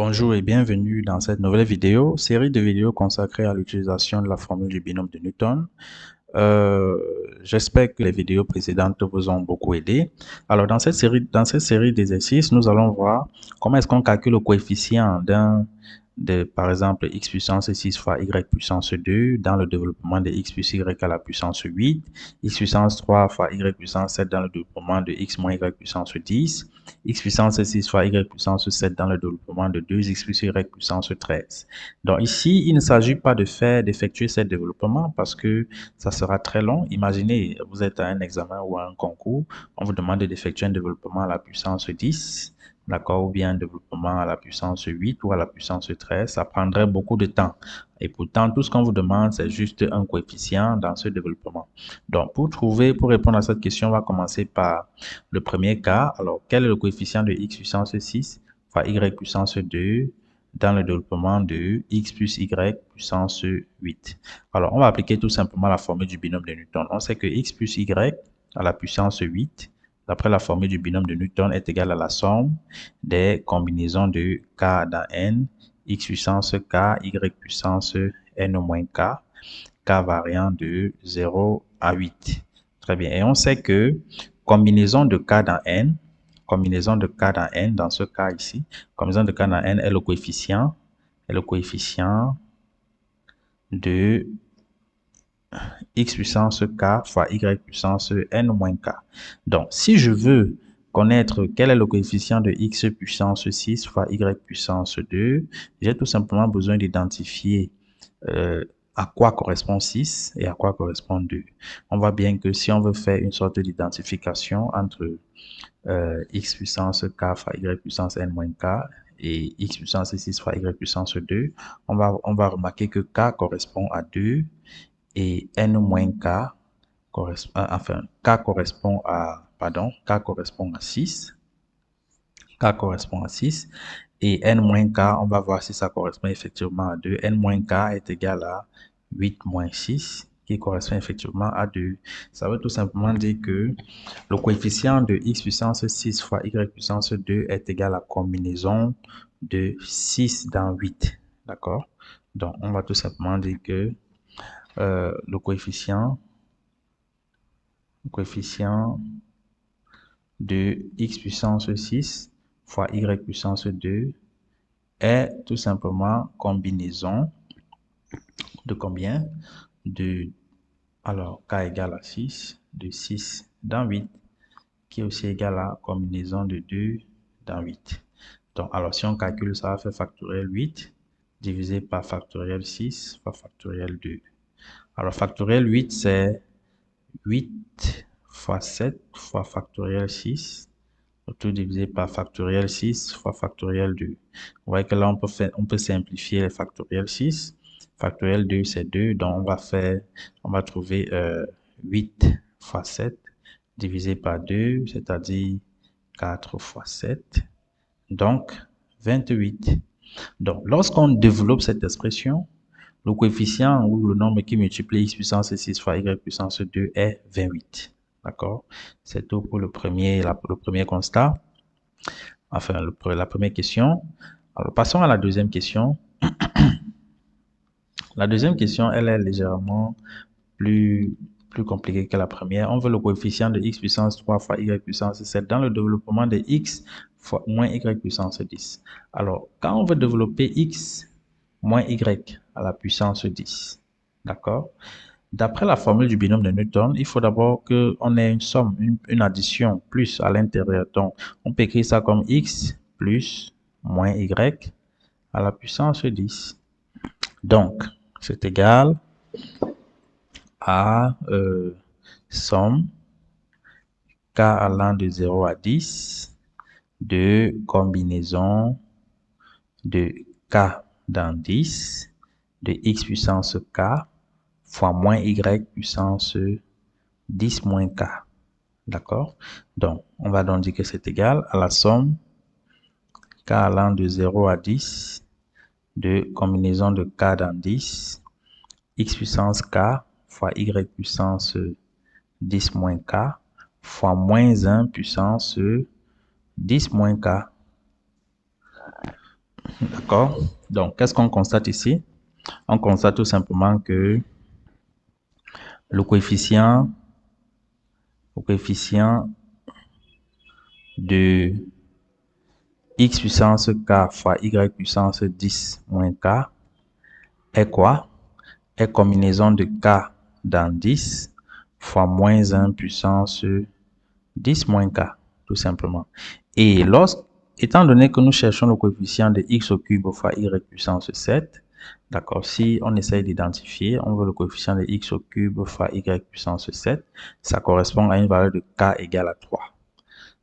Bonjour et bienvenue dans cette nouvelle série de vidéos consacrée à l'utilisation de la formule du binôme de Newton. Euh, J'espère que les vidéos précédentes vous ont beaucoup aidé. Alors, dans cette série d'exercices, nous allons voir comment est-ce qu'on calcule le coefficient par exemple, x puissance 6 fois y puissance 2 dans le développement de x plus y à la puissance 8, x puissance 3 fois y puissance 7 dans le développement de x moins y puissance 10, x puissance 6 fois y puissance 7 dans le développement de 2x plus y puissance 13. Donc ici, il ne s'agit pas d'effectuer ce développement parce que ça sera très long. Imaginez, vous êtes à un examen ou à un concours, on vous demande d'effectuer un développement à la puissance 10, d'accord, ou bien un développement à la puissance 8 ou à la puissance 13, ça prendrait beaucoup de temps. Et pourtant, tout ce qu'on vous demande, c'est juste un coefficient dans ce développement. Donc, pour répondre à cette question, on va commencer par le premier cas. Alors, quel est le coefficient de x puissance 6 fois y puissance 2 dans le développement de x plus y puissance 8. Alors, on va appliquer tout simplement la formule du binôme de Newton. On sait que x plus y à la puissance 8, d'après la formule du binôme de Newton, est égale à la somme des combinaisons de k dans n, x puissance k, y puissance n moins k variant de 0 à 8. Très bien. Et on sait que combinaison de k dans n, dans ce cas ici, combinaison de k dans n est le coefficient de x puissance k fois y puissance n moins k. Donc, si je veux connaître quel est le coefficient de x puissance 6 fois y puissance 2, j'ai tout simplement besoin d'identifier à quoi correspond 6 et à quoi correspond 2. On voit bien que si on veut faire une sorte d'identification entre x puissance k fois y puissance n moins k et x puissance 6 fois y puissance 2, on va remarquer que k correspond à 2 et n moins k correspond, k correspond à 6. K correspond à 6. Et n moins k, on va voir si ça correspond effectivement à 2. N moins k est égal à 8 moins 6, qui correspond effectivement à 2. Ça veut tout simplement dire que le coefficient de x puissance 6 fois y puissance 2 est égal à la combinaison de 6 dans 8. D'accord? Donc, on va tout simplement dire que le coefficient de x puissance 6 fois y puissance 2 est tout simplement combinaison de combien? De, alors, k égale à 6, de 6 dans 8, qui est aussi égal à combinaison de 2 dans 8. Donc, alors, si on calcule, ça va faire factoriel 8 divisé par factoriel 6 fois factoriel 2. Alors, factoriel 8, c'est 8 fois 7 fois factoriel 6, tout divisé par factoriel 6 fois factoriel 2. Vous voyez que là, on peut simplifier le factoriel 6. Factoriel 2, c'est 2. Donc, on va trouver 8 fois 7 divisé par 2, c'est-à-dire 4 fois 7. Donc, 28. Donc, lorsqu'on développe cette expression, le coefficient ou le nombre qui multiplie x puissance 6 fois y puissance 2 est 28. D'accord? C'est tout pour le premier constat. Enfin, la première question. Alors, passons à la deuxième question. La deuxième question, elle est légèrement plus compliquée que la première. On veut le coefficient de x puissance 3 fois y puissance 7 dans le développement de x fois moins y puissance 10. Alors, quand on veut développer x moins y à la puissance 10, d'accord? D'après la formule du binôme de Newton, il faut d'abord qu'on ait une somme, une addition plus à l'intérieur. Donc, on peut écrire ça comme x plus moins y à la puissance 10. Donc, c'est égal à somme k allant de 0 à 10 de combinaison de k dans 10 de x puissance k fois moins y puissance 10 moins k. D'accord? Donc, on va donc dire que c'est égal à la somme k allant de 0 à 10 de combinaison de k dans 10, x puissance k fois y puissance 10 moins k fois moins 1 puissance 10 moins k. D'accord? Donc, qu'est-ce qu'on constate ici? On constate tout simplement que le coefficient de x puissance k fois y puissance 10 moins k est quoi? Est combinaison de k dans 10 fois moins 1 puissance 10 moins k, tout simplement. Et étant donné que nous cherchons le coefficient de x au cube fois y puissance 7, d'accord, si on essaye d'identifier, on veut le coefficient de x au cube fois y puissance 7, ça correspond à une valeur de k égale à 3.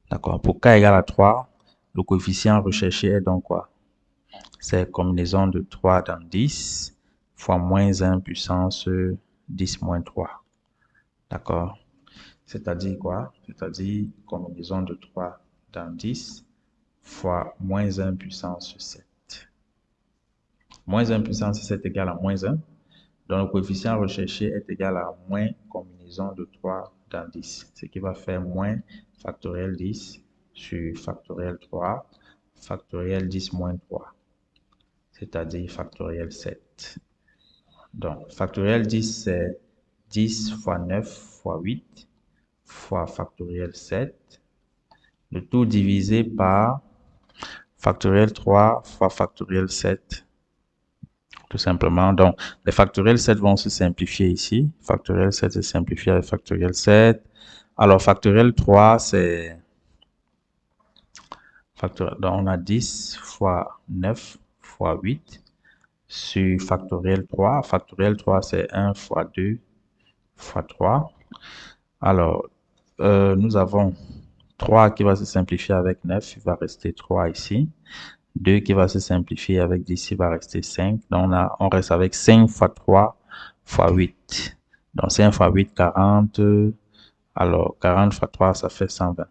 D'accord, pour k égale à 3, le coefficient recherché est donc quoi? C'est combinaison de 3 dans 10 fois moins 1 puissance 10 moins 3. D'accord? C'est-à-dire quoi? C'est-à-dire combinaison de 3 dans 10 fois moins 1 puissance 7. Moins 1 puissance 7 égale à moins 1. Donc, le coefficient recherché est égal à moins combinaison de 3 dans 10. Ce qui va faire moins factoriel 10 sur factoriel 3, factoriel 10 moins 3. C'est-à-dire factoriel 7. Donc, factoriel 10, c'est 10 fois 9 fois 8 fois factoriel 7. Le tout divisé par factoriel 3 fois factoriel 7. Tout simplement. Donc, les factoriels 7 vont se simplifier ici. Factoriel 7 se simplifie avec factoriel 7. Alors, factoriel 3, c'est... Donc, on a 10 fois 9 fois 8 sur factoriel 3. Factoriel 3, c'est 1 fois 2 fois 3. Alors, nous avons 3 qui va se simplifier avec 9. Il va rester 3 ici. 2 qui va se simplifier avec 10, il va rester 5. Donc, on reste avec 5 fois 3 fois 8. Donc, 5 fois 8, 40. Alors, 40 fois 3, ça fait 120.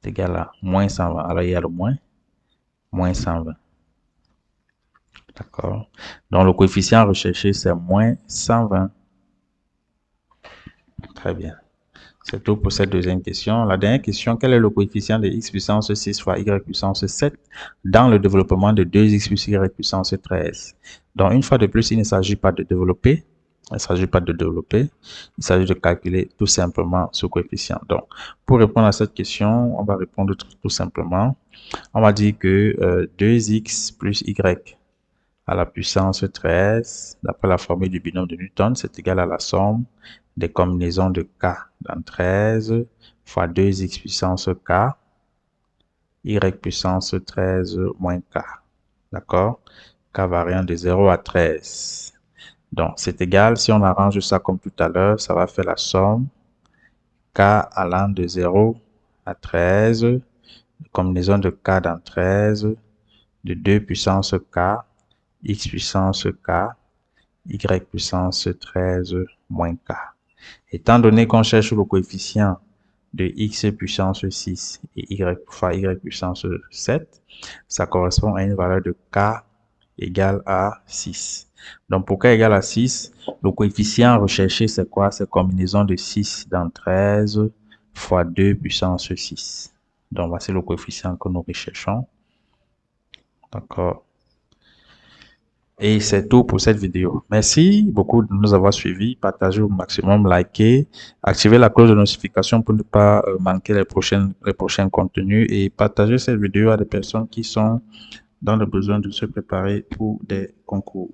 C'est égal à moins 120. Alors, il y a le moins 120. D'accord? Donc, le coefficient recherché, c'est moins 120. Très bien. C'est tout pour cette deuxième question. La dernière question, quel est le coefficient de x puissance 6 fois y puissance 7 dans le développement de 2x plus y puissance 13? Donc, une fois de plus, il ne s'agit pas de développer. Il ne s'agit pas de développer. Il s'agit de calculer tout simplement ce coefficient. Donc, pour répondre à cette question, on va répondre tout simplement. On va dire que 2x plus y à la puissance 13, d'après la formule du binôme de Newton, c'est égal à la somme des combinaisons de k dans 13 fois 2x puissance k, y puissance 13 moins k. D'accord? K variant de 0 à 13. Donc, c'est égal, si on arrange ça comme tout à l'heure, ça va faire la somme k allant de 0 à 13, combinaison de k dans 13, de 2 puissance k, x puissance k, y puissance 13 moins k. Étant donné qu'on cherche le coefficient de x puissance 6 et y fois y puissance 7, ça correspond à une valeur de k égale à 6. Donc, pour k égale à 6, le coefficient recherché, c'est quoi? C'est combinaison de 6 dans 13 fois 2 puissance 6. Donc, voici le coefficient que nous recherchons. D'accord? Et c'est tout pour cette vidéo. Merci beaucoup de nous avoir suivis. Partagez au maximum, likez, activez la cloche de notification pour ne pas manquer les prochains contenus et partagez cette vidéo à des personnes qui sont dans le besoin de se préparer pour des concours.